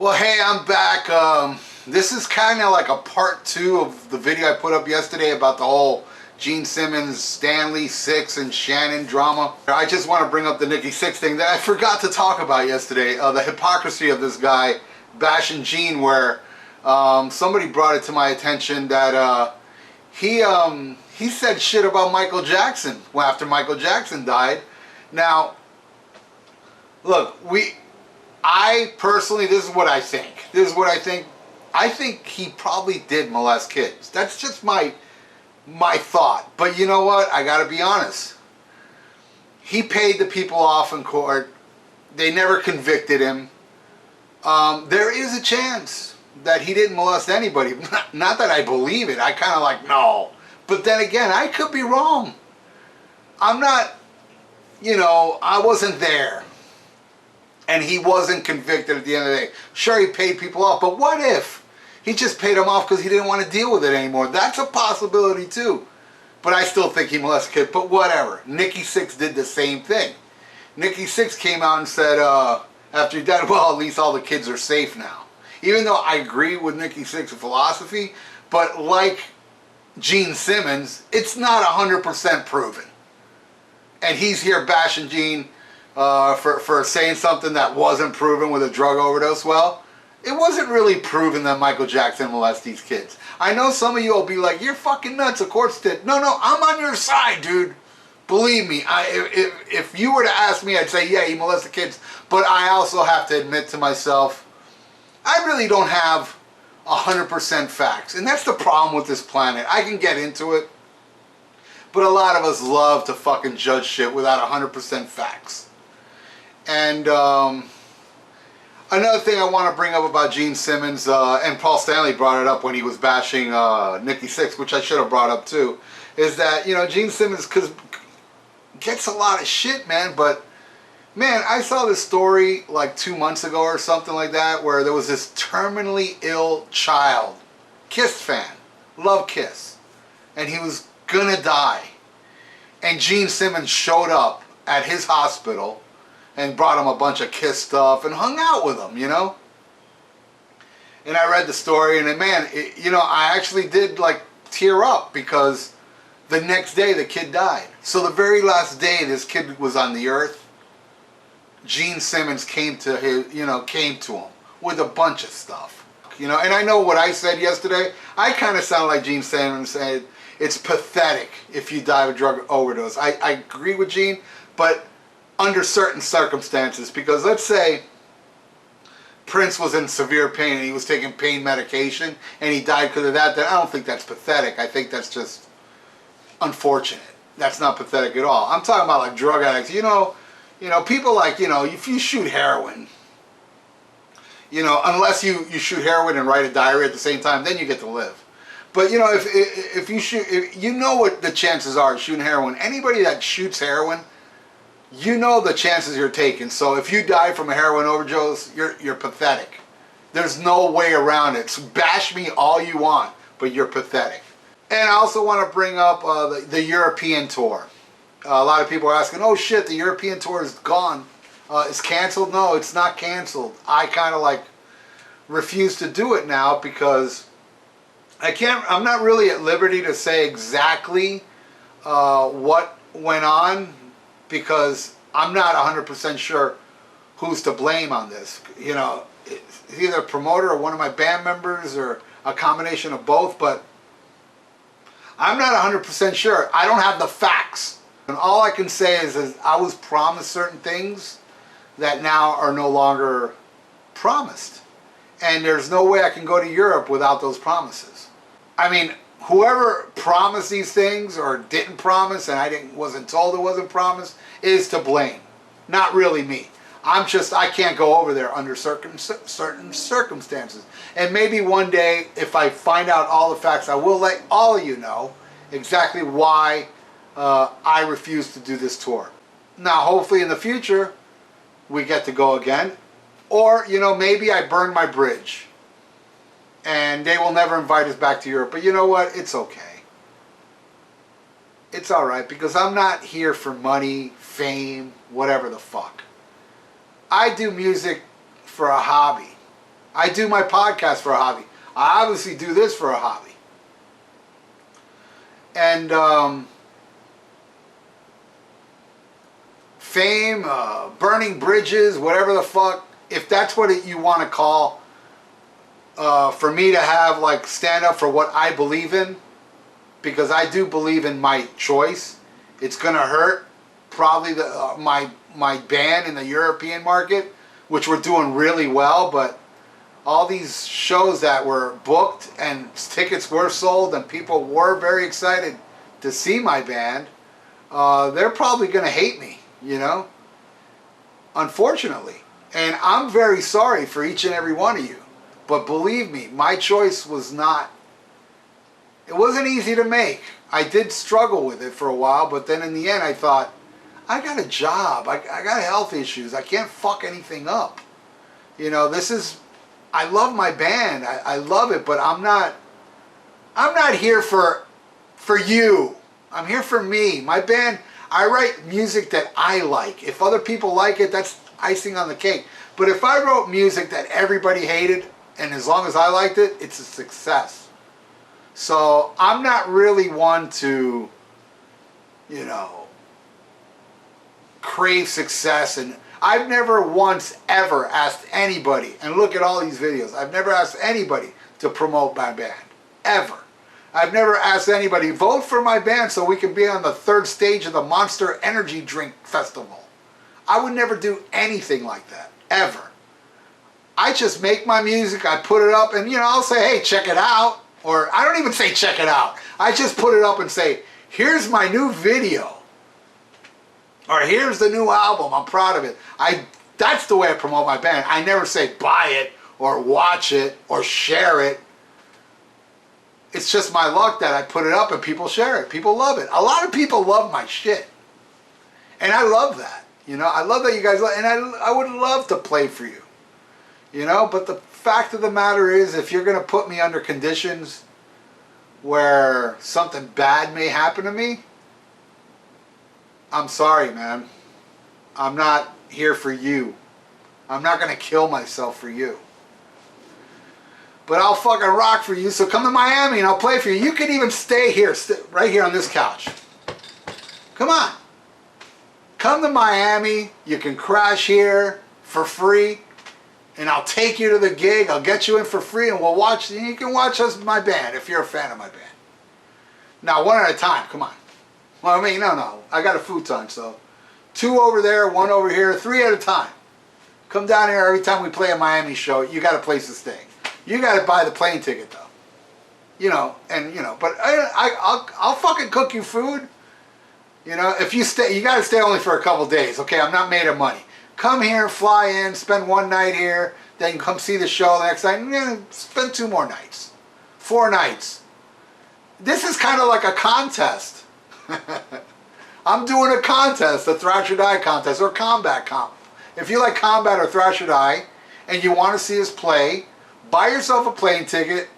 Well, hey, I'm back. This is kind of like a part two of the video I put up yesterday about the whole Gene Simmons, Stanley, Sixx, and Shannon drama. I just want to bring up the Nikki Sixx thing that I forgot to talk about yesterday. The hypocrisy of this guy bashing Gene, where somebody brought it to my attention that he said shit about Michael Jackson after Michael Jackson died. Now, look, I personally, this is what I think. I think he probably did molest kids. That's just my thought. But you know what? I gotta be honest. He paid the people off in court. They never convicted him. There is a chance that he didn't molest anybody. Not that I believe it. I kind of like, no. But then again, I could be wrong. I'm not, I wasn't there. And he wasn't convicted at the end of the day. Sure, he paid people off, but what if he just paid them off because he didn't want to deal with it anymore? That's a possibility too. But I still think he molested kids, but whatever. Nikki Sixx did the same thing. Nikki Sixx came out and said, after he died, well, at least all the kids are safe now. Even though I agree with Nikki Sixx's philosophy, but like Gene Simmons, it's not 100% proven. And he's here bashing Gene for saying something that wasn't proven with a drug overdose. Well, it wasn't really proven that Michael Jackson molested these kids. I know some of you will be like, you're fucking nuts, of course it did. No, I'm on your side, dude. Believe me, if you were to ask me, I'd say, yeah, he molested kids. But I also have to admit to myself, I really don't have 100% facts. And that's the problem with this planet. I can get into it, but a lot of us love to fucking judge shit without 100% facts. And another thing I want to bring up about Gene Simmons, and Paul Stanley brought it up when he was bashing Nikki Sixx, which I should have brought up too, is that, Gene Simmons gets a lot of shit, man. But, man, I saw this story like 2 months ago or something like that, where there was this terminally ill child, Kiss fan, love Kiss, and he was gonna die. And Gene Simmons showed up at his hospital and brought him a bunch of Kiss stuff and hung out with him, And I read the story, and man, I actually did like tear up, because the next day the kid died. So the very last day this kid was on the earth, Gene Simmons came to him with a bunch of stuff, And I know what I said yesterday. I kind of sound like Gene Simmons said, it's pathetic if you die of a drug overdose. I agree with Gene, but under certain circumstances, because let's say Prince was in severe pain and he was taking pain medication and he died because of that, then I don't think that's pathetic. I think that's just unfortunate. That's not pathetic at all. I'm talking about like drug addicts. People like, if you shoot heroin, unless you shoot heroin and write a diary at the same time, then you get to live. But if you shoot, what the chances are of shooting heroin. Anybody that shoots heroin, the chances you're taking. So if you die from a heroin overdose, you're pathetic. There's no way around it. So bash me all you want, but you're pathetic. And I also want to bring up the European tour. A lot of people are asking, oh shit, the European tour is gone. It's canceled? No, it's not canceled. I kind of like refuse to do it now, because I'm not really at liberty to say exactly what went on, because I'm not 100% sure who's to blame on this. It's either a promoter or one of my band members, or a combination of both, but I'm not 100% sure. I don't have the facts. And all I can say is I was promised certain things that now are no longer promised. And there's no way I can go to Europe without those promises. I mean, whoever promised these things or didn't promise, and I wasn't told it wasn't promised, is to blame. Not really me. I can't go over there under certain circumstances. And maybe one day, if I find out all the facts, I will let all of you know exactly why I refuse to do this tour. Now, hopefully in the future, we get to go again. Or, maybe I burn my bridge and they will never invite us back to Europe. But you know what? It's okay. It's alright, because I'm not here for money, fame, whatever the fuck. I do music for a hobby. I do my podcast for a hobby. I obviously do this for a hobby. And fame, burning bridges, whatever the fuck, if that's what you want to call, for me to have, like, stand up for what I believe in, because I do believe in my choice. It's gonna hurt probably my band in the European market, which we're doing really well, but all these shows that were booked and tickets were sold and people were very excited to see my band, they're probably gonna hate me, you know, unfortunately. And I'm very sorry for each and every one of you, but believe me, my choice was not, it wasn't easy to make. I did struggle with it for a while, but then in the end I thought, I got a job, I got health issues, I can't fuck anything up. You know, this is, I love my band, I love it, but I'm not here for you. I'm here for me. My band, I write music that I like. If other people like it, that's icing on the cake. But if I wrote music that everybody hated, and as long as I liked it, it's a success. So I'm not really one to, you know, crave success. And I've never once ever asked anybody, and look at all these videos, I've never asked anybody to promote my band. Ever. I've never asked anybody, vote for my band so we can be on the 3rd stage of the Monster Energy Drink Festival. I would never do anything like that. Ever. I just make my music, I put it up, and, you know, I'll say, hey, check it out. Or I don't even say check it out. I just put it up and say, here's my new video. Or here's the new album, I'm proud of it. That's the way I promote my band. I never say buy it, or watch it, or share it. It's just my luck that I put it up and people share it. People love it. A lot of people love my shit. And I love that. You know, I love that you guys love, and I would love to play for you. You know, but the fact of the matter is, if you're going to put me under conditions where something bad may happen to me, I'm sorry, man. I'm not here for you. I'm not going to kill myself for you. But I'll fucking rock for you, so come to Miami and I'll play for you. You can even stay here, right here on this couch. Come on. Come to Miami. You can crash here for free. And I'll take you to the gig. I'll get you in for free and we'll watch. You can watch us, my band, if you're a fan of my band. Now, one at a time. Come on. Well, I mean, no. I got a futon, so 2 over there, 1 over here, 3 at a time. Come down here every time we play a Miami show. You got a place to stay. You got to buy the plane ticket, though. You know, and, you know, but I'll fucking cook you food. You know, if you stay, you got to stay only for a couple days, okay? I'm not made of money. Come here, fly in, spend 1 night here, then come see the show the next night, and then spend 2 more nights. 4 nights. This is kind of like a contest. I'm doing a contest, a Thrash or Die contest, or combat comp. If you like combat or Thrash or Die, and you want to see us play, buy yourself a plane ticket.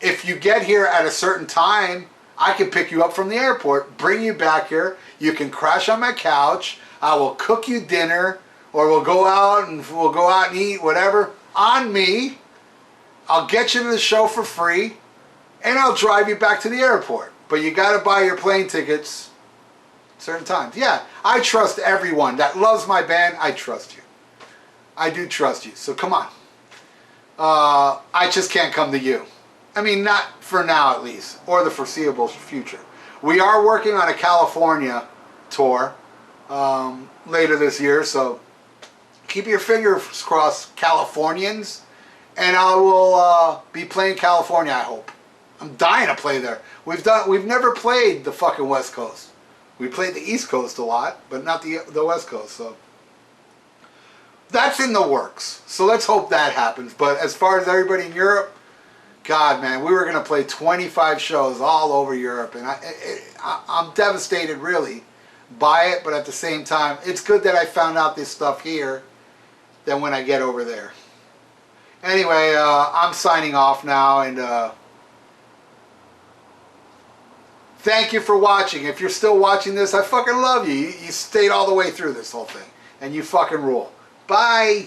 If you get here at a certain time, I can pick you up from the airport, bring you back here. You can crash on my couch. I will cook you dinner, or we'll go out and eat, whatever, on me. I'll get you to the show for free, and I'll drive you back to the airport. But you got to buy your plane tickets certain times. Yeah, I trust everyone that loves my band. I trust you. I do trust you. So come on. I just can't come to you. I mean, not for now at least, or the foreseeable future. We are working on a California tour later this year, so keep your fingers crossed, Californians, and I will be playing California, I hope. I'm dying to play there. We've never played the fucking West Coast. We played the East Coast a lot, but not the West Coast, so that's in the works. So let's hope that happens. But as far as everybody in Europe, God, man, we were going to play 25 shows all over Europe, and I'm devastated, really, by it, but at the same time, it's good that I found out this stuff here than when I get over there. Anyway, I'm signing off now, and thank you for watching. If you're still watching this, I fucking love you. You stayed all the way through this whole thing, and you fucking rule. Bye!